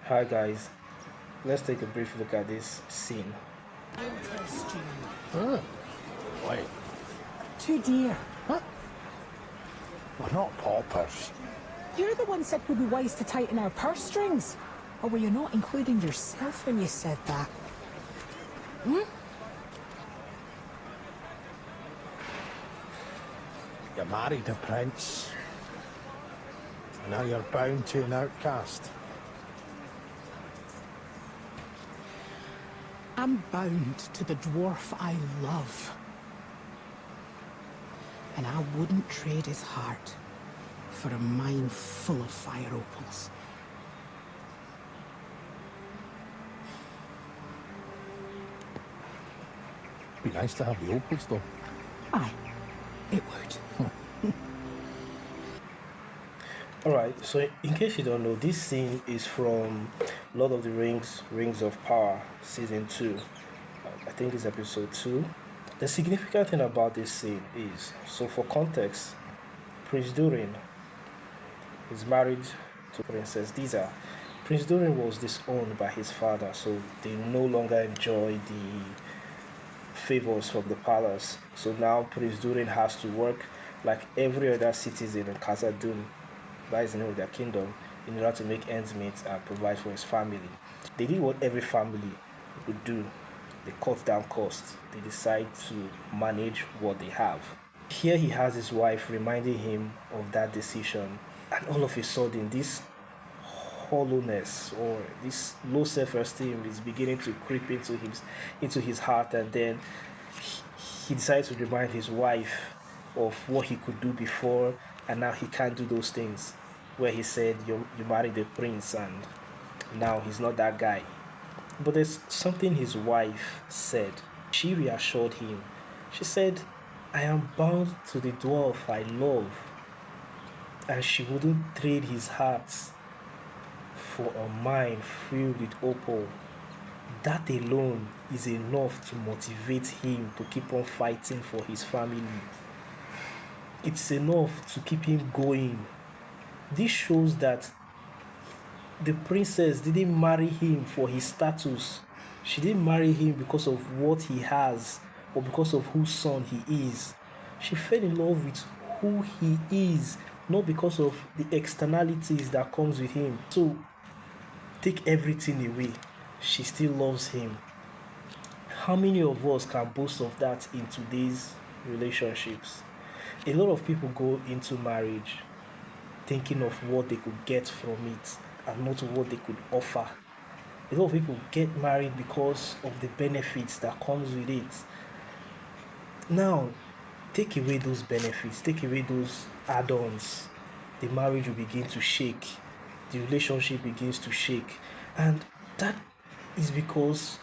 Hi guys, let's take a brief look at this scene. Oh, wait. Too dear. What? We're not paupers. You're the one said we'd be wise to tighten our purse strings. Or were you not including yourself when you said that? You married a prince. And now you're bound to an outcast. I'm bound to the dwarf I love. And I wouldn't trade his heart for a mine full of fire opals. Be nice to have the opals, though. Aye, it would. Alright, so in case you don't know, this scene is from Lord of the Rings, Rings of Power, Season 2. I think it's episode 2. The significant thing about this scene is, so for context, Prince Durin is married to Princess Disa. Prince Durin was disowned by his father, so they no longer enjoy the favors from the palace. So now Prince Durin has to work like every other citizen in Khazad-dûm, that is the name of their kingdom, in order to make ends meet and provide for his family. They did what every family would do. They cut down costs. They decide to manage what they have. Here he has his wife reminding him of that decision, and all of a sudden this hollowness or this low self-esteem is beginning to creep into his heart, and then he decides to remind his wife of what he could do before, and now he can't do those things where he said you married a prince, and now he's not that guy. But there's something his wife said. She reassured him. She said, I am bound to the dwarf I love, and she wouldn't trade his heart for a mine filled with opal. That alone is enough to motivate him to keep on fighting for his family. It's enough to keep him going. This shows that the princess didn't marry him for his status. She didn't marry him because of what he has or because of whose son he is. She fell in love with who he is, not because of the externalities that comes with him. So take everything away, she still loves him. How many of us can boast of that in today's relationships? A lot of people go into marriage thinking of what they could get from it and not what they could offer. A lot of people get married because of the benefits that comes with it. Now, take away those benefits, take away those add-ons, the marriage will begin to shake, the relationship begins to shake, and that is because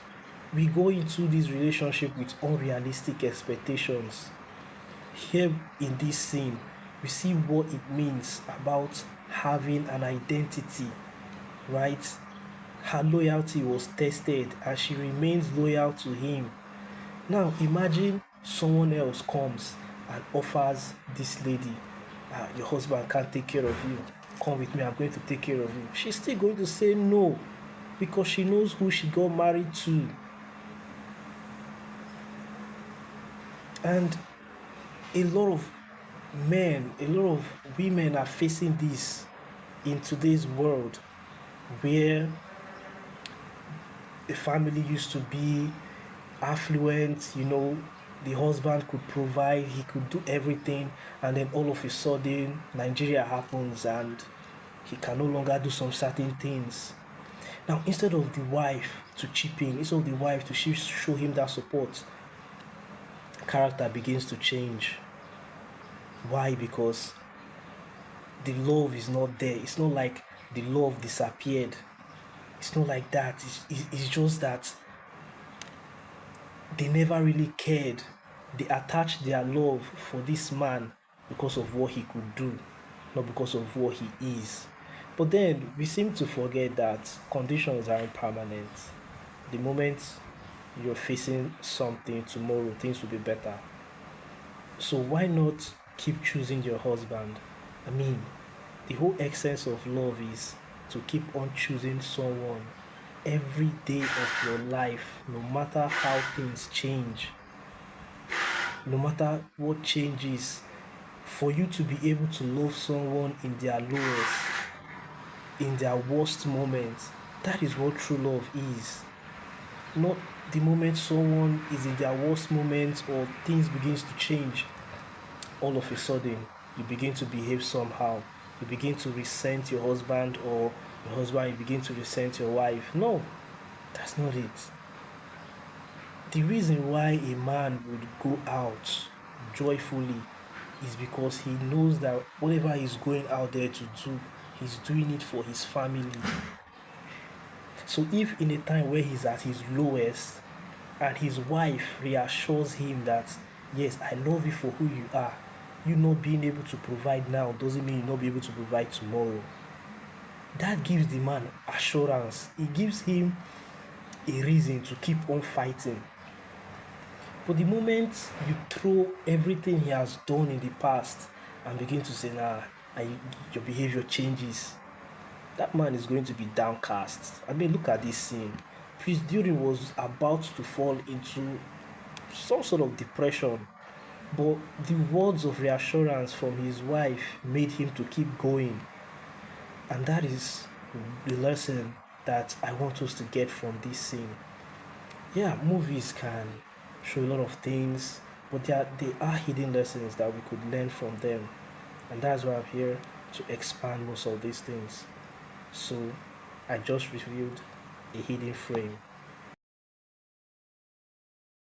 we go into this relationship with unrealistic expectations. Here in this scene, we see what it means about having an identity, right? Her loyalty was tested and she remains loyal to him. Now imagine someone else comes and offers this lady, your husband can't take care of you, come with me, I'm going to take care of you. She's still going to say no because she knows who she got married to. And a lot of men, a lot of women are facing this in today's world, where a family used to be affluent, the husband could provide, he could do everything, and then all of a sudden Nigeria happens and he can no longer do some certain things. Now, instead of the wife to chip in, instead of the wife to show him that support, character begins to change. Why? Because the love is not there. It's not like the love disappeared. It's not like that. It's just that they never really cared. They attached their love for this man because of what he could do, not because of what he is. But then we seem to forget that conditions aren't permanent. The moment you're facing something, tomorrow things will be better. So why not keep choosing your husband? I mean, the whole essence of love is to keep on choosing someone every day of your life, no matter how things change, no matter what changes, for you to be able to love someone in their lowest, in their worst moments. That is what true love is. Not the moment someone is in their worst moments or things begins to change, all of a sudden you begin to behave somehow. You begin to resent your husband, or your husband, you begin to resent your wife. No, that's not it. The reason why a man would go out joyfully is because he knows that whatever he's going out there to do, he's doing it for his family. So if in a time where he's at his lowest and his wife reassures him that, yes, I love you for who you are, you not being able to provide now doesn't mean you'll not be able to provide tomorrow. That gives the man assurance. It gives him a reason to keep on fighting. But the moment you throw everything he has done in the past and begin to say, nah, your behavior changes, that man is going to be downcast. I mean, look at this scene. Prince Durin was about to fall into some sort of depression, but the words of reassurance from his wife made him to keep going. And that is the lesson that I want us to get from this scene. Yeah, movies can show a lot of things, but they are hidden lessons that we could learn from them. And that's why I'm here to expand most of these things. So I just reviewed a hidden frame.